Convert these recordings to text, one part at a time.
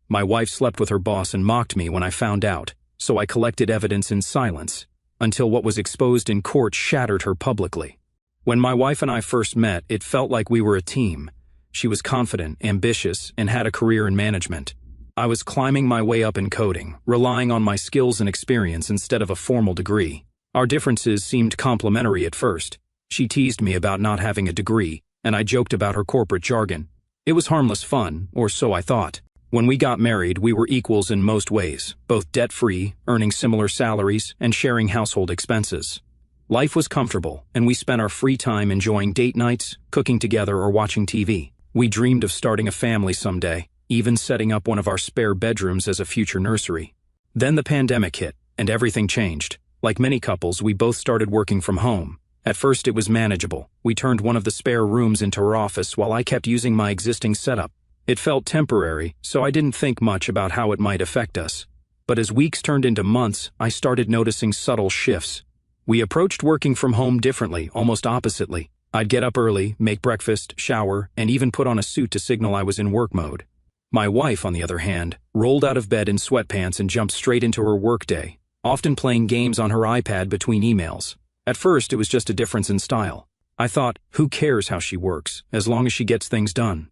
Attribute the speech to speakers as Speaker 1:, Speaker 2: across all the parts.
Speaker 1: My wife slept with her boss and mocked me when I found out, so I collected evidence in silence, until what was exposed in court shattered her publicly. When my wife and I first met, it felt like we were a team. She was confident, ambitious, and had a career in management. I was climbing my way up in coding, relying on my skills and experience instead of a formal degree. Our differences seemed complementary at first. She teased me about not having a degree, and I joked about her corporate jargon. It was harmless fun, or so I thought. When we got married, we were equals in most ways, both debt-free, earning similar salaries, and sharing household expenses. Life was comfortable, and we spent our free time enjoying date nights, cooking together, or watching TV. We dreamed of starting a family someday, even setting up one of our spare bedrooms as a future nursery. Then the pandemic hit, and everything changed. Like many couples, we both started working from home. At first it was manageable. We turned one of the spare rooms into her office while I kept using my existing setup. It felt temporary, so I didn't think much about how it might affect us. But as weeks turned into months, I started noticing subtle shifts. We approached working from home differently, almost oppositely. I'd get up early, make breakfast, shower, and even put on a suit to signal I was in work mode. My wife, on the other hand, rolled out of bed in sweatpants and jumped straight into her workday, often playing games on her iPad between emails. At first, it was just a difference in style. I thought, who cares how she works, as long as she gets things done?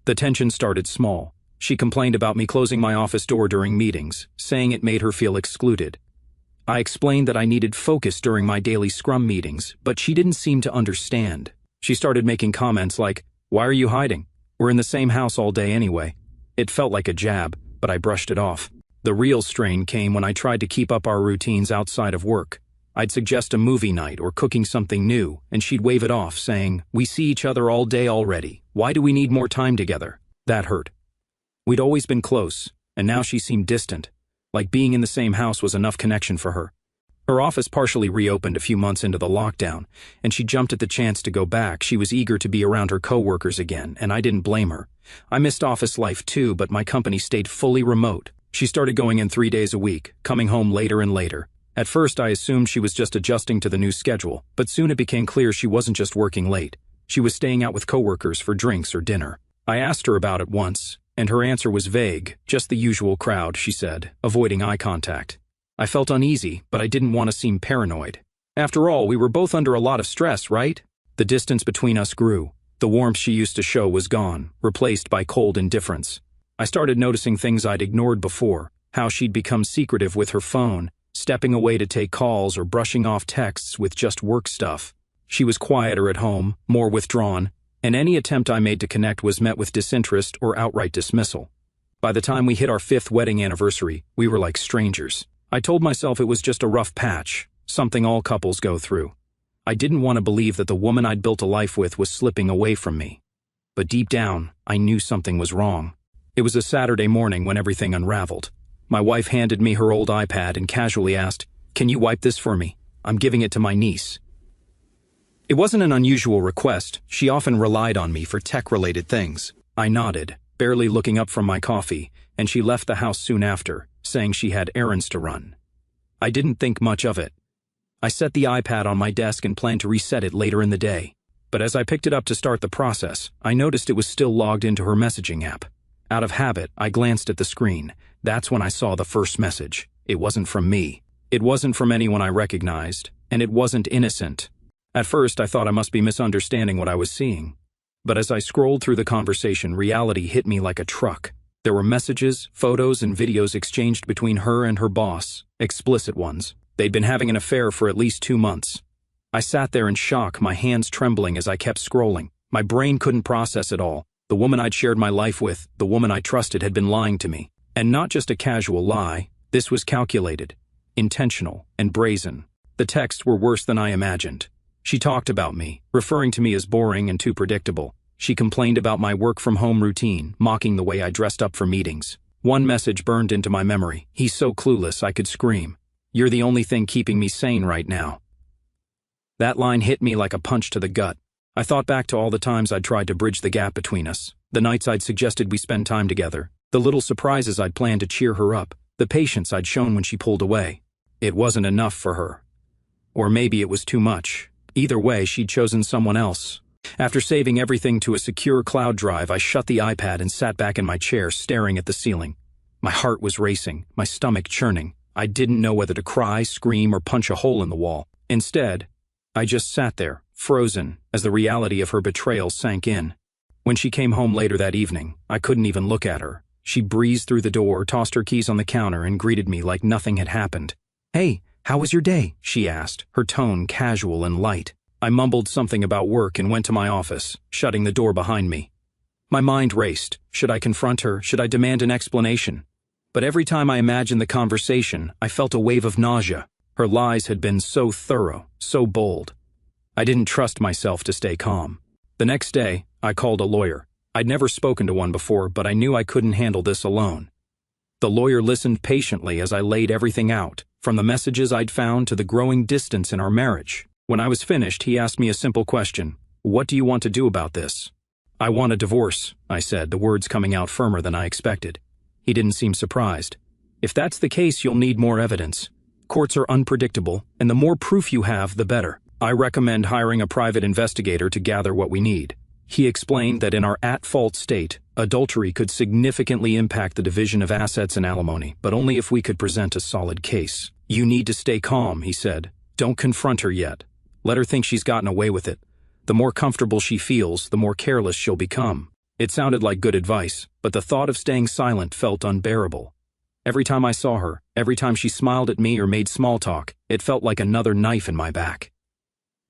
Speaker 1: The tension started small. She complained about me closing my office door during meetings, saying it made her feel excluded. I explained that I needed focus during my daily Scrum meetings, but she didn't seem to understand. She started making comments like, "Why are you hiding? We're in the same house all day anyway." It felt like a jab, but I brushed it off. The real strain came when I tried to keep up our routines outside of work. I'd suggest a movie night or cooking something new, and she'd wave it off, saying, "We see each other all day already. Why do we need more time together?" That hurt. We'd always been close, and now she seemed distant, like being in the same house was enough connection for her. Her office partially reopened a few months into the lockdown, and she jumped at the chance to go back. She was eager to be around her coworkers again, and I didn't blame her. I missed office life too, but my company stayed fully remote. She started going in 3 days a week, coming home later and later. At first, I assumed she was just adjusting to the new schedule, but soon it became clear she wasn't just working late. She was staying out with coworkers for drinks or dinner. I asked her about it once, and her answer was vague, just the usual crowd, she said, avoiding eye contact. I felt uneasy, but I didn't want to seem paranoid. After all, we were both under a lot of stress, right? The distance between us grew. The warmth she used to show was gone, replaced by cold indifference. I started noticing things I'd ignored before, how she'd become secretive with her phone, stepping away to take calls or brushing off texts with just work stuff. She was quieter at home, more withdrawn, and any attempt I made to connect was met with disinterest or outright dismissal. By the time we hit our 5th wedding anniversary, we were like strangers. I told myself it was just a rough patch, something all couples go through. I didn't want to believe that the woman I'd built a life with was slipping away from me. But deep down, I knew something was wrong. It was a Saturday morning when everything unraveled. My wife handed me her old iPad and casually asked, "Can you wipe this for me? I'm giving it to my niece." It wasn't an unusual request. She often relied on me for tech-related things. I nodded, barely looking up from my coffee, and she left the house soon after, saying she had errands to run. I didn't think much of it. I set the iPad on my desk and planned to reset it later in the day. But as I picked it up to start the process, I noticed it was still logged into her messaging app. Out of habit, I glanced at the screen. That's when I saw the first message. It wasn't from me. It wasn't from anyone I recognized, and it wasn't innocent. At first, I thought I must be misunderstanding what I was seeing. But as I scrolled through the conversation, reality hit me like a truck. There were messages, photos, and videos exchanged between her and her boss, explicit ones. They'd been having an affair for at least 2 months. I sat there in shock, my hands trembling as I kept scrolling. My brain couldn't process it all. The woman I'd shared my life with, the woman I trusted, had been lying to me. And not just a casual lie. This was calculated, intentional, and brazen. The texts were worse than I imagined. She talked about me, referring to me as boring and too predictable. She complained about my work-from-home routine, mocking the way I dressed up for meetings. One message burned into my memory. "He's so clueless I could scream. You're the only thing keeping me sane right now." That line hit me like a punch to the gut. I thought back to all the times I'd tried to bridge the gap between us, the nights I'd suggested we spend time together, the little surprises I'd planned to cheer her up, the patience I'd shown when she pulled away. It wasn't enough for her. Or maybe it was too much. Either way, she'd chosen someone else. After saving everything to a secure cloud drive, I shut the iPad and sat back in my chair, staring at the ceiling. My heart was racing, my stomach churning. I didn't know whether to cry, scream, or punch a hole in the wall. Instead, I just sat there, frozen, as the reality of her betrayal sank in. When she came home later that evening, I couldn't even look at her. She breezed through the door, tossed her keys on the counter, and greeted me like nothing had happened. "Hey, how was your day?" she asked, her tone casual and light. I mumbled something about work and went to my office, shutting the door behind me. My mind raced. Should I confront her? Should I demand an explanation? But every time I imagined the conversation, I felt a wave of nausea. Her lies had been so thorough, so bold. I didn't trust myself to stay calm. The next day, I called a lawyer. I'd never spoken to one before, but I knew I couldn't handle this alone. The lawyer listened patiently as I laid everything out, from the messages I'd found to the growing distance in our marriage. When I was finished, he asked me a simple question. "What do you want to do about this?" "I want a divorce," I said, the words coming out firmer than I expected. He didn't seem surprised. "If that's the case, you'll need more evidence. Courts are unpredictable, and the more proof you have, the better. I recommend hiring a private investigator to gather what we need." He explained that in our at-fault state, adultery could significantly impact the division of assets and alimony, but only if we could present a solid case. "You need to stay calm," he said. "Don't confront her yet. Let her think she's gotten away with it. The more comfortable she feels, the more careless she'll become." It sounded like good advice, but the thought of staying silent felt unbearable. Every time I saw her, every time she smiled at me or made small talk, it felt like another knife in my back.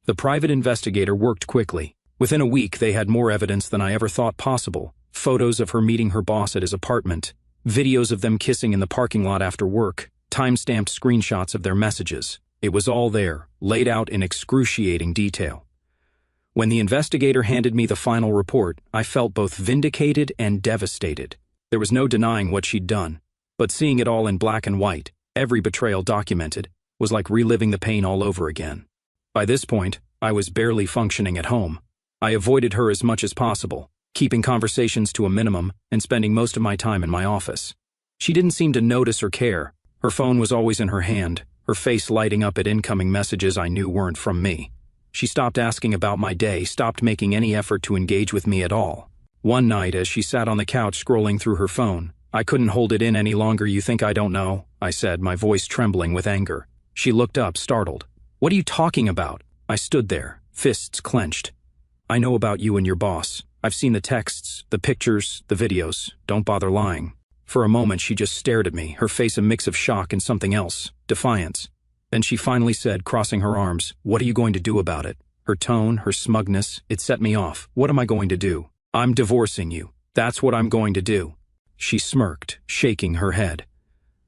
Speaker 1: The private investigator worked quickly. Within a week, they had more evidence than I ever thought possible. Photos of her meeting her boss at his apartment, videos of them kissing in the parking lot after work, time-stamped screenshots of their messages. It was all there, laid out in excruciating detail. When the investigator handed me the final report, I felt both vindicated and devastated. There was no denying what she'd done, but seeing it all in black and white, every betrayal documented, was like reliving the pain all over again. By this point, I was barely functioning at home. I avoided her as much as possible, keeping conversations to a minimum and spending most of my time in my office. She didn't seem to notice or care. Her phone was always in her hand, her face lighting up at incoming messages I knew weren't from me. She stopped asking about my day, stopped making any effort to engage with me at all. One night, as she sat on the couch scrolling through her phone, I couldn't hold it in any longer. "You think I don't know?" I said, my voice trembling with anger. She looked up, startled. "What are you talking about?" I stood there, fists clenched. "I know about you and your boss. I've seen the texts, the pictures, the videos. Don't bother lying." For a moment, she just stared at me, her face a mix of shock and something else, defiance. Then she finally said, crossing her arms, "What are you going to do about it?" Her tone, her smugness, it set me off. "What am I going to do?" "I'm divorcing you. That's what I'm going to do." She smirked, shaking her head.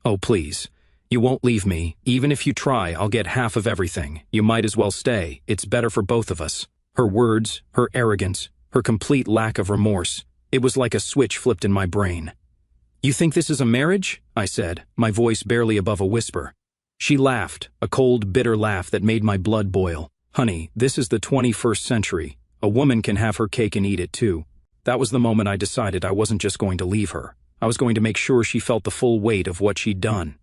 Speaker 1: "Oh, please. You won't leave me. Even if you try, I'll get half of everything. You might as well stay. It's better for both of us." Her words, her arrogance, her complete lack of remorse. It was like a switch flipped in my brain. "You think this is a marriage?" I said, my voice barely above a whisper. She laughed, a cold, bitter laugh that made my blood boil. "Honey, this is the 21st century. A woman can have her cake and eat it too." That was the moment I decided I wasn't just going to leave her. I was going to make sure she felt the full weight of what she'd done.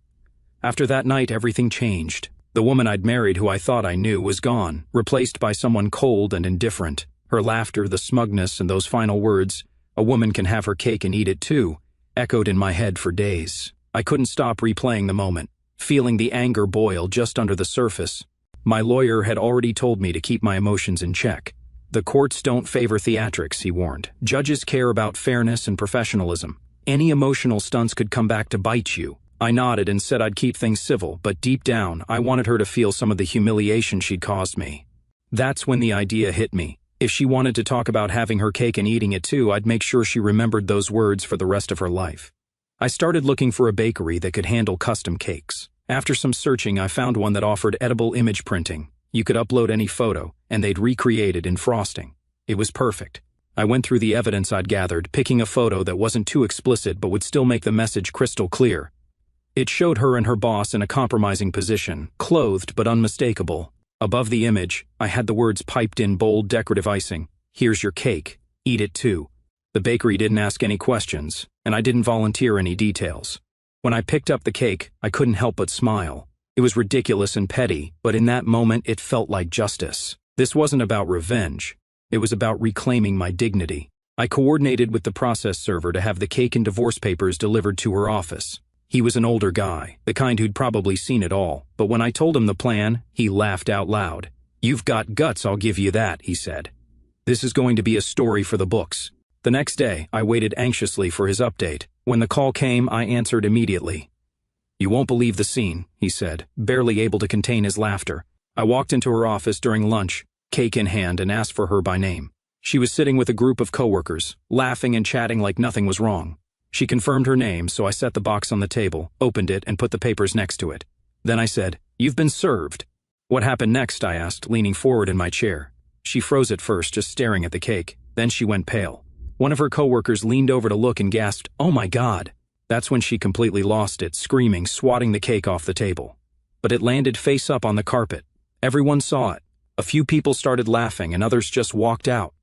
Speaker 1: After that night, everything changed. The woman I'd married, who I thought I knew, was gone, replaced by someone cold and indifferent. Her laughter, the smugness, and those final words, "A woman can have her cake and eat it too," echoed in my head for days. I couldn't stop replaying the moment, feeling the anger boil just under the surface. My lawyer had already told me to keep my emotions in check. "The courts don't favor theatrics," he warned. "Judges care about fairness and professionalism. Any emotional stunts could come back to bite you." I nodded and said I'd keep things civil, but deep down, I wanted her to feel some of the humiliation she'd caused me. That's when the idea hit me. If she wanted to talk about having her cake and eating it too, I'd make sure she remembered those words for the rest of her life. I started looking for a bakery that could handle custom cakes. After some searching, I found one that offered edible image printing. You could upload any photo, and they'd recreate it in frosting. It was perfect. I went through the evidence I'd gathered, picking a photo that wasn't too explicit but would still make the message crystal clear. It showed her and her boss in a compromising position, clothed but unmistakable. Above the image, I had the words piped in bold decorative icing, "Here's your cake. Eat it too." The bakery didn't ask any questions, and I didn't volunteer any details. When I picked up the cake, I couldn't help but smile. It was ridiculous and petty, but in that moment it felt like justice. This wasn't about revenge. It was about reclaiming my dignity. I coordinated with the process server to have the cake and divorce papers delivered to her office. He was an older guy, the kind who'd probably seen it all, but when I told him the plan, he laughed out loud. "You've got guts, I'll give you that," he said. "This is going to be a story for the books." The next day, I waited anxiously for his update. When the call came, I answered immediately. "You won't believe the scene," he said, barely able to contain his laughter. I walked into her office during lunch, cake in hand, and asked for her by name. She was sitting with a group of coworkers, laughing and chatting like nothing was wrong. She confirmed her name, so I set the box on the table, opened it, and put the papers next to it. Then I said, "You've been served." "What happened next?" I asked, leaning forward in my chair. She froze at first, just staring at the cake. Then she went pale. One of her coworkers leaned over to look and gasped, "Oh my God." That's when she completely lost it, screaming, swatting the cake off the table. But it landed face up on the carpet. Everyone saw it. A few people started laughing and others just walked out.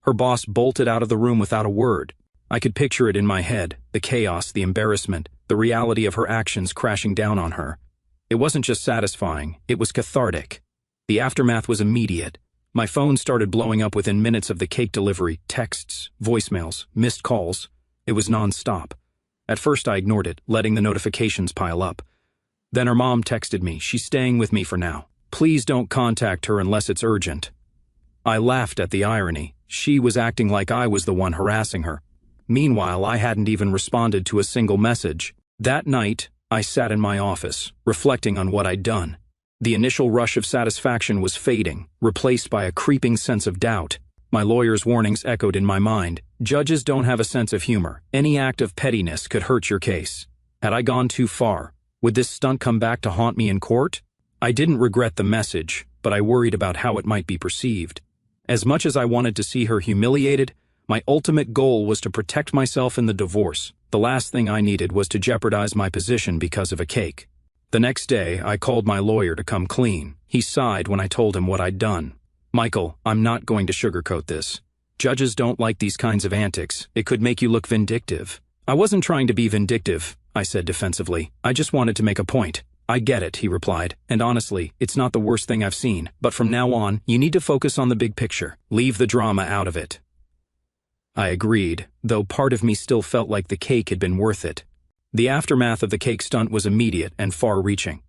Speaker 1: Her boss bolted out of the room without a word. I could picture it in my head, the chaos, the embarrassment, the reality of her actions crashing down on her. It wasn't just satisfying, it was cathartic. The aftermath was immediate. My phone started blowing up within minutes of the cake delivery, texts, voicemails, missed calls. It was non-stop. At first I ignored it, letting the notifications pile up. Then her mom texted me, "She's staying with me for now. Please don't contact her unless it's urgent." I laughed at the irony. She was acting like I was the one harassing her. Meanwhile, I hadn't even responded to a single message. That night, I sat in my office, reflecting on what I'd done. The initial rush of satisfaction was fading, replaced by a creeping sense of doubt. My lawyer's warnings echoed in my mind. Judges don't have a sense of humor. Any act of pettiness could hurt your case. Had I gone too far? Would this stunt come back to haunt me in court? I didn't regret the message, but I worried about how it might be perceived. As much as I wanted to see her humiliated, my ultimate goal was to protect myself in the divorce. The last thing I needed was to jeopardize my position because of a cake. The next day, I called my lawyer to come clean. He sighed when I told him what I'd done. "Michael, I'm not going to sugarcoat this. Judges don't like these kinds of antics. It could make you look vindictive." "I wasn't trying to be vindictive," I said defensively. "I just wanted to make a point." "I get it," he replied, "and honestly, it's not the worst thing I've seen, but from now on, you need to focus on the big picture. Leave the drama out of it." I agreed, though part of me still felt like the cake had been worth it. The aftermath of the cake stunt was immediate and far-reaching.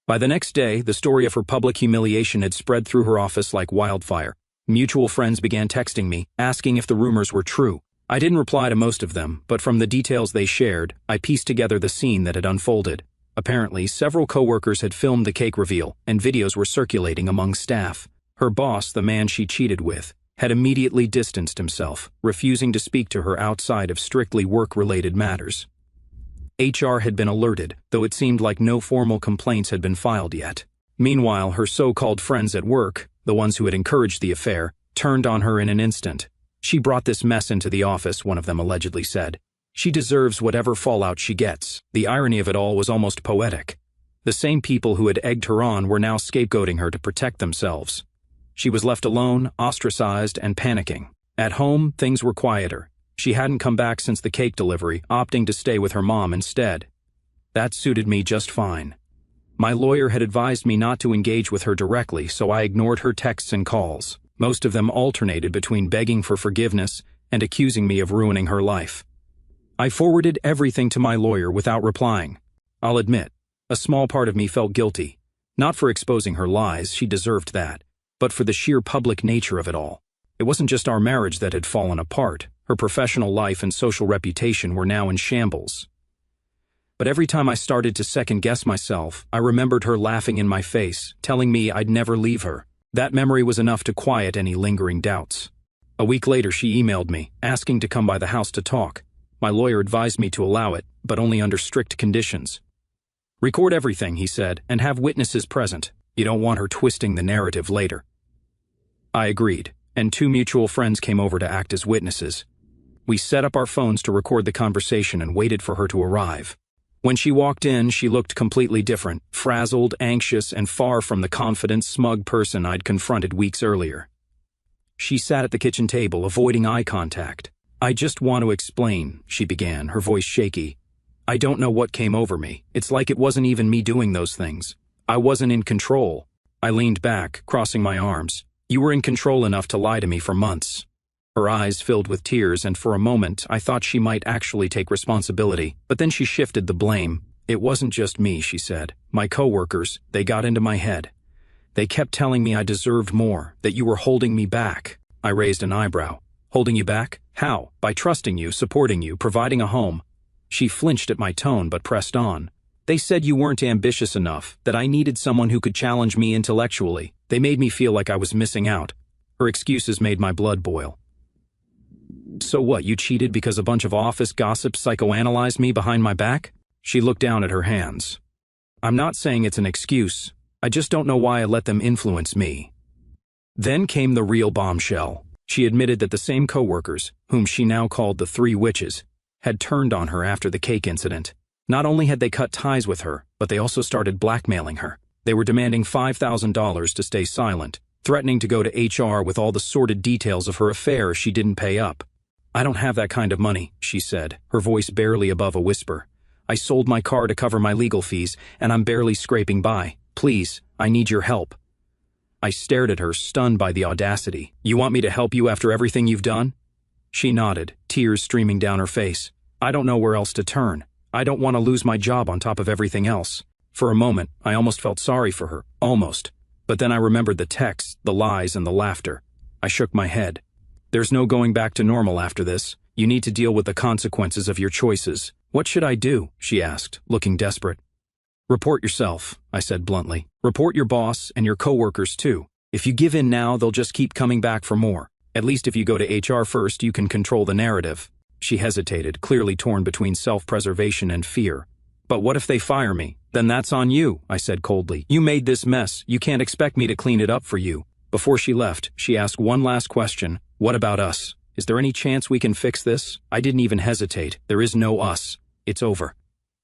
Speaker 1: By the next day, the story of her public humiliation had spread through her office like wildfire. Mutual friends began texting me, asking if the rumors were true. I didn't reply to most of them, but from the details they shared, I pieced together the scene that had unfolded. Apparently, several coworkers had filmed the cake reveal, and videos were circulating among staff. Her boss, the man she cheated with, had immediately distanced himself, refusing to speak to her outside of strictly work-related matters. HR had been alerted, though it seemed like no formal complaints had been filed yet. Meanwhile, her so-called friends at work, the ones who had encouraged the affair, turned on her in an instant. "She brought this mess into the office," one of them allegedly said. "She deserves whatever fallout she gets." The irony of it all was almost poetic. The same people who had egged her on were now scapegoating her to protect themselves. She was left alone, ostracized, and panicking. At home, things were quieter. She hadn't come back since the cake delivery, opting to stay with her mom instead. That suited me just fine. My lawyer had advised me not to engage with her directly, so I ignored her texts and calls. Most of them alternated between begging for forgiveness and accusing me of ruining her life. I forwarded everything to my lawyer without replying. I'll admit, a small part of me felt guilty. Not for exposing her lies, she deserved that, but for the sheer public nature of it all. It wasn't just our marriage that had fallen apart. Her professional life and social reputation were now in shambles. But every time I started to second-guess myself, I remembered her laughing in my face, telling me I'd never leave her. That memory was enough to quiet any lingering doubts. A week later, she emailed me, asking to come by the house to talk. My lawyer advised me to allow it, but only under strict conditions. "Record everything," he said, "and have witnesses present. You don't want her twisting the narrative later." I agreed, and 2 mutual friends came over to act as witnesses. We set up our phones to record the conversation and waited for her to arrive. When she walked in, she looked completely different, frazzled, anxious, and far from the confident, smug person I'd confronted weeks earlier. She sat at the kitchen table, avoiding eye contact. "I just want to explain," she began, her voice shaky. "I don't know what came over me. It's like it wasn't even me doing those things. I wasn't in control." I leaned back, crossing my arms. "You were in control enough to lie to me for months." Her eyes filled with tears, and for a moment I thought she might actually take responsibility, but then she shifted the blame. "It wasn't just me," she said. "My coworkers, they got into my head. They kept telling me I deserved more, that you were holding me back." I raised an eyebrow. "Holding you back? How?" "By trusting you, supporting you, providing a home." She flinched at my tone but pressed on. "They said you weren't ambitious enough, that I needed someone who could challenge me intellectually. They made me feel like I was missing out." Her excuses made my blood boil. "So what, you cheated because a bunch of office gossips psychoanalyzed me behind my back?" She looked down at her hands. "I'm not saying it's an excuse. I just don't know why I let them influence me." Then came the real bombshell. She admitted that the same coworkers, whom she now called the Three Witches, had turned on her after the cake incident. Not only had they cut ties with her, but they also started blackmailing her. They were demanding $5,000 to stay silent, threatening to go to HR with all the sordid details of her affair if she didn't pay up. "I don't have that kind of money," she said, her voice barely above a whisper. "I sold my car to cover my legal fees, and I'm barely scraping by. Please, I need your help." I stared at her, stunned by the audacity. "You want me to help you after everything you've done?" She nodded, tears streaming down her face. "I don't know where else to turn. I don't want to lose my job on top of everything else." For a moment, I almost felt sorry for her. Almost. But then I remembered the texts, the lies, and the laughter. I shook my head. "There's no going back to normal after this. You need to deal with the consequences of your choices." "What should I do?" she asked, looking desperate. "Report yourself," I said bluntly. "Report your boss and your coworkers too. If you give in now, they'll just keep coming back for more. At least if you go to HR first, you can control the narrative." She hesitated, clearly torn between self-preservation and fear. "But what if they fire me? Then that's on you," I said coldly. "You made this mess. You can't expect me to clean it up for you." Before she left, she asked one last question. "What about us? Is there any chance we can fix this?" I didn't even hesitate. "There is no us. It's over.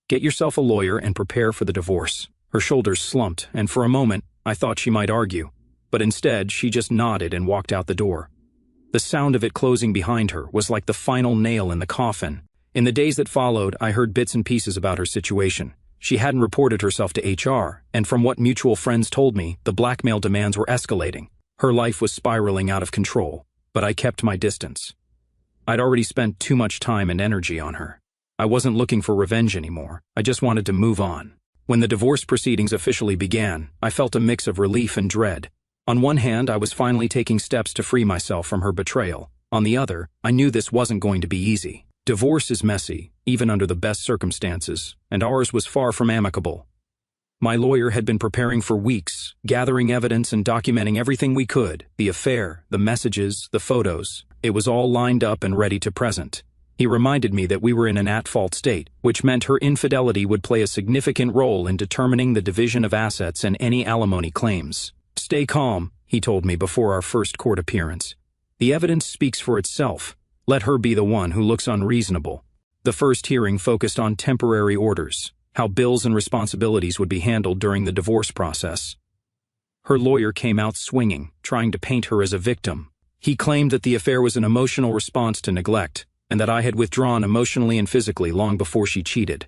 Speaker 1: Get yourself a lawyer and prepare for the divorce." Her shoulders slumped, and for a moment, I thought she might argue. But instead, she just nodded and walked out the door. The sound of it closing behind her was like the final nail in the coffin. In the days that followed, I heard bits and pieces about her situation. She hadn't reported herself to HR, and from what mutual friends told me, the blackmail demands were escalating. Her life was spiraling out of control, but I kept my distance. I'd already spent too much time and energy on her. I wasn't looking for revenge anymore. I just wanted to move on. When the divorce proceedings officially began, I felt a mix of relief and dread. On one hand, I was finally taking steps to free myself from her betrayal. On the other, I knew this wasn't going to be easy. Divorce is messy, even under the best circumstances, and ours was far from amicable. My lawyer had been preparing for weeks, gathering evidence and documenting everything we could, the affair, the messages, the photos. It was all lined up and ready to present. He reminded me that we were in an at-fault state, which meant her infidelity would play a significant role in determining the division of assets and any alimony claims. "Stay calm," he told me before our first court appearance. "The evidence speaks for itself. Let her be the one who looks unreasonable." The first hearing focused on temporary orders, how bills and responsibilities would be handled during the divorce process. Her lawyer came out swinging, trying to paint her as a victim. He claimed that the affair was an emotional response to neglect, and that I had withdrawn emotionally and physically long before she cheated.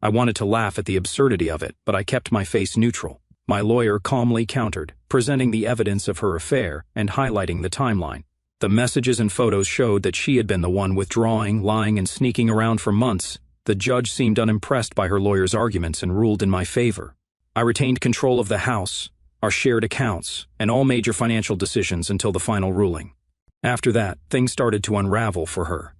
Speaker 1: I wanted to laugh at the absurdity of it, but I kept my face neutral. My lawyer calmly countered, presenting the evidence of her affair and highlighting the timeline. The messages and photos showed that she had been the one withdrawing, lying, and sneaking around for months. The judge seemed unimpressed by her lawyer's arguments and ruled in my favor. I retained control of the house, our shared accounts, and all major financial decisions until the final ruling. After that, things started to unravel for her.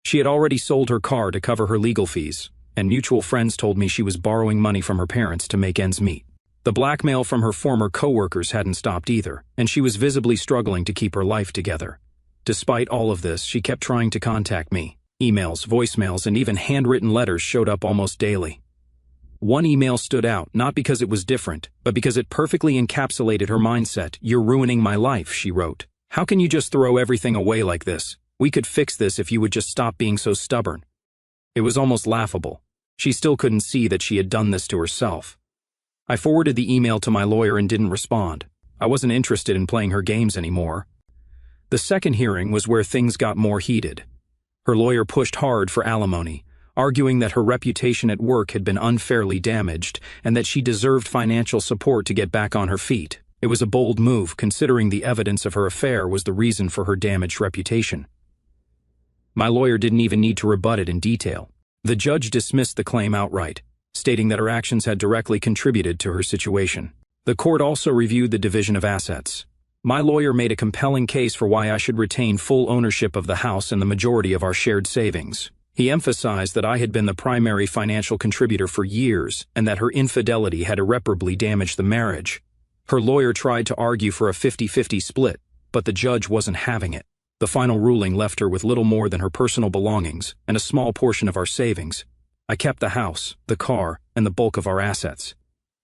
Speaker 1: She had already sold her car to cover her legal fees, and mutual friends told me she was borrowing money from her parents to make ends meet. The blackmail from her former coworkers hadn't stopped either, and she was visibly struggling to keep her life together. Despite all of this, she kept trying to contact me. Emails, voicemails, and even handwritten letters showed up almost daily. One email stood out, not because it was different, but because it perfectly encapsulated her mindset. "You're ruining my life," she wrote. "How can you just throw everything away like this? We could fix this if you would just stop being so stubborn." It was almost laughable. She still couldn't see that she had done this to herself. I forwarded the email to my lawyer and didn't respond. I wasn't interested in playing her games anymore. The second hearing was where things got more heated. Her lawyer pushed hard for alimony, arguing that her reputation at work had been unfairly damaged and that she deserved financial support to get back on her feet. It was a bold move, considering the evidence of her affair was the reason for her damaged reputation. My lawyer didn't even need to rebut it in detail. The judge dismissed the claim outright, stating that her actions had directly contributed to her situation. The court also reviewed the division of assets. My lawyer made a compelling case for why I should retain full ownership of the house and the majority of our shared savings. He emphasized that I had been the primary financial contributor for years and that her infidelity had irreparably damaged the marriage. Her lawyer tried to argue for a 50-50 split, but the judge wasn't having it. The final ruling left her with little more than her personal belongings and a small portion of our savings. I kept the house, the car, and the bulk of our assets.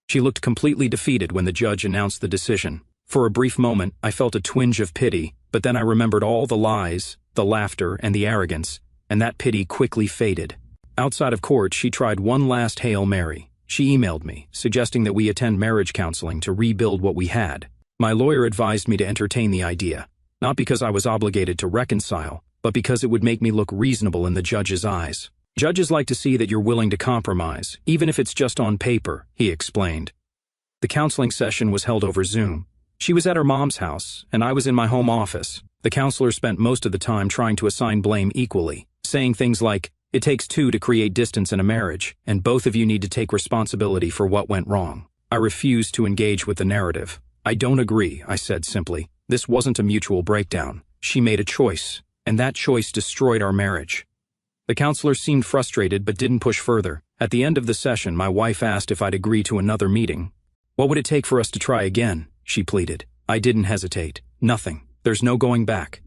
Speaker 1: She looked completely defeated when the judge announced the decision. For a brief moment, I felt a twinge of pity, but then I remembered all the lies, the laughter, and the arrogance, and that pity quickly faded. Outside of court, she tried one last Hail Mary. She emailed me, suggesting that we attend marriage counseling to rebuild what we had. My lawyer advised me to entertain the idea, not because I was obligated to reconcile, but because it would make me look reasonable in the judge's eyes. Judges like to see that you're willing to compromise, even if it's just on paper, he explained. The counseling session was held over Zoom. She was at her mom's house, and I was in my home office. The counselor spent most of the time trying to assign blame equally, saying things like, "It takes two to create distance in a marriage, and both of you need to take responsibility for what went wrong." I refused to engage with the narrative. "I don't agree," I said simply. "This wasn't a mutual breakdown. She made a choice, and that choice destroyed our marriage." The counselor seemed frustrated but didn't push further. At the end of the session, my wife asked if I'd agree to another meeting. "What would it take for us to try again?" she pleaded. I didn't hesitate. "Nothing. There's no going back."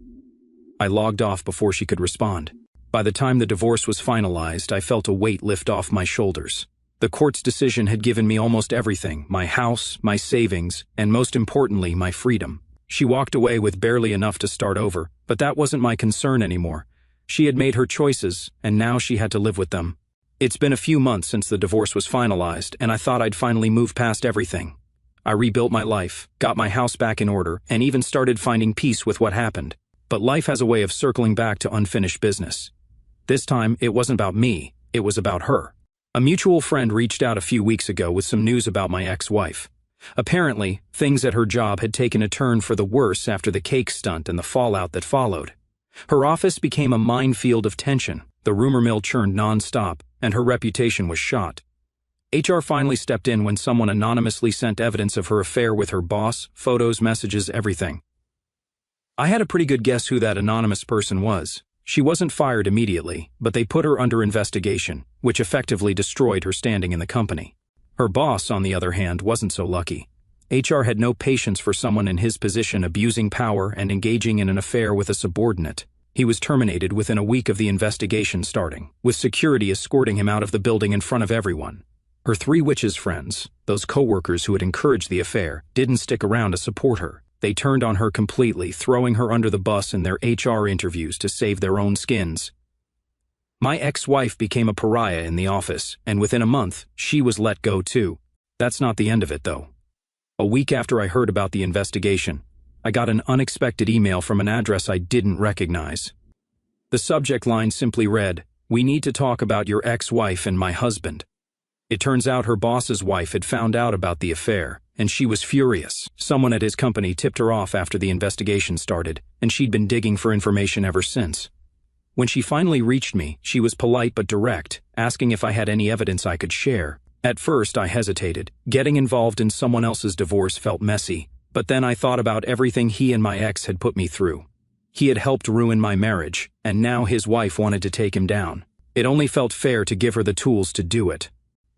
Speaker 1: I logged off before she could respond. By the time the divorce was finalized, I felt a weight lift off my shoulders. The court's decision had given me almost everything: my house, my savings, and most importantly, my freedom. She walked away with barely enough to start over, but that wasn't my concern anymore. She had made her choices, and now she had to live with them. It's been a few months since the divorce was finalized, and I thought I'd finally move past everything. I rebuilt my life, got my house back in order, and even started finding peace with what happened. But life has a way of circling back to unfinished business. This time, it wasn't about me, it was about her. A mutual friend reached out a few weeks ago with some news about my ex-wife. Apparently, things at her job had taken a turn for the worse after the cake stunt and the fallout that followed. Her office became a minefield of tension, the rumor mill churned non-stop, and her reputation was shot. HR finally stepped in when someone anonymously sent evidence of her affair with her boss, photos, messages, everything. I had a pretty good guess who that anonymous person was. She wasn't fired immediately, but they put her under investigation, which effectively destroyed her standing in the company. Her boss, on the other hand, wasn't so lucky. HR had no patience for someone in his position abusing power and engaging in an affair with a subordinate. He was terminated within a week of the investigation starting, with security escorting him out of the building in front of everyone. Her three witches friends, those co-workers who had encouraged the affair, didn't stick around to support her. They turned on her completely, throwing her under the bus in their HR interviews to save their own skins. My ex-wife became a pariah in the office, and within a month, she was let go too. That's not the end of it, though. A week after I heard about the investigation, I got an unexpected email from an address I didn't recognize. The subject line simply read, "We need to talk about your ex-wife and my husband." It turns out her boss's wife had found out about the affair, and she was furious. Someone at his company tipped her off after the investigation started, and she'd been digging for information ever since. When she finally reached me, she was polite but direct, asking if I had any evidence I could share. At first, I hesitated. Getting involved in someone else's divorce felt messy, but then I thought about everything he and my ex had put me through. He had helped ruin my marriage, and now his wife wanted to take him down. It only felt fair to give her the tools to do it.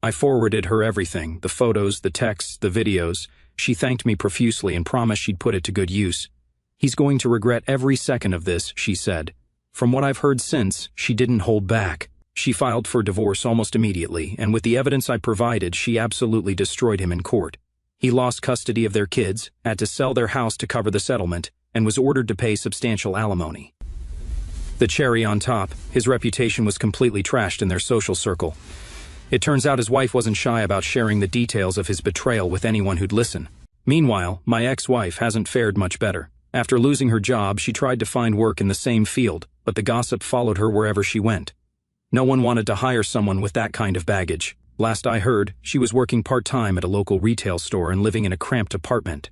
Speaker 1: I forwarded her everything, the photos, the texts, the videos. She thanked me profusely and promised she'd put it to good use. "He's going to regret every second of this," she said. From what I've heard since, she didn't hold back. She filed for divorce almost immediately, and with the evidence I provided, she absolutely destroyed him in court. He lost custody of their kids, had to sell their house to cover the settlement, and was ordered to pay substantial alimony. The cherry on top, his reputation was completely trashed in their social circle. It turns out his wife wasn't shy about sharing the details of his betrayal with anyone who'd listen. Meanwhile, my ex-wife hasn't fared much better. After losing her job, she tried to find work in the same field, but the gossip followed her wherever she went. No one wanted to hire someone with that kind of baggage. Last I heard, she was working part-time at a local retail store and living in a cramped apartment.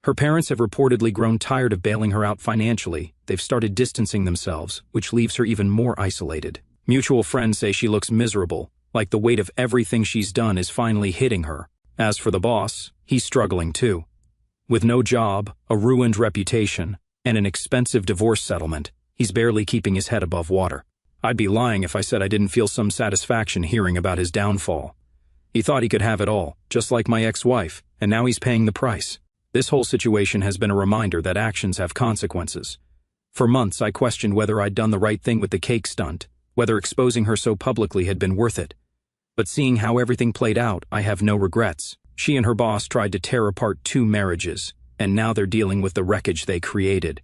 Speaker 1: Her parents have reportedly grown tired of bailing her out financially. They've started distancing themselves, which leaves her even more isolated. Mutual friends say she looks miserable, like the weight of everything she's done is finally hitting her. As for the boss, he's struggling too. With no job, a ruined reputation, and an expensive divorce settlement, he's barely keeping his head above water. I'd be lying if I said I didn't feel some satisfaction hearing about his downfall. He thought he could have it all, just like my ex-wife, and now he's paying the price. This whole situation has been a reminder that actions have consequences. For months, I questioned whether I'd done the right thing with the cake stunt, whether exposing her so publicly had been worth it. But seeing how everything played out, I have no regrets. She and her boss tried to tear apart 2 marriages, and now they're dealing with the wreckage they created.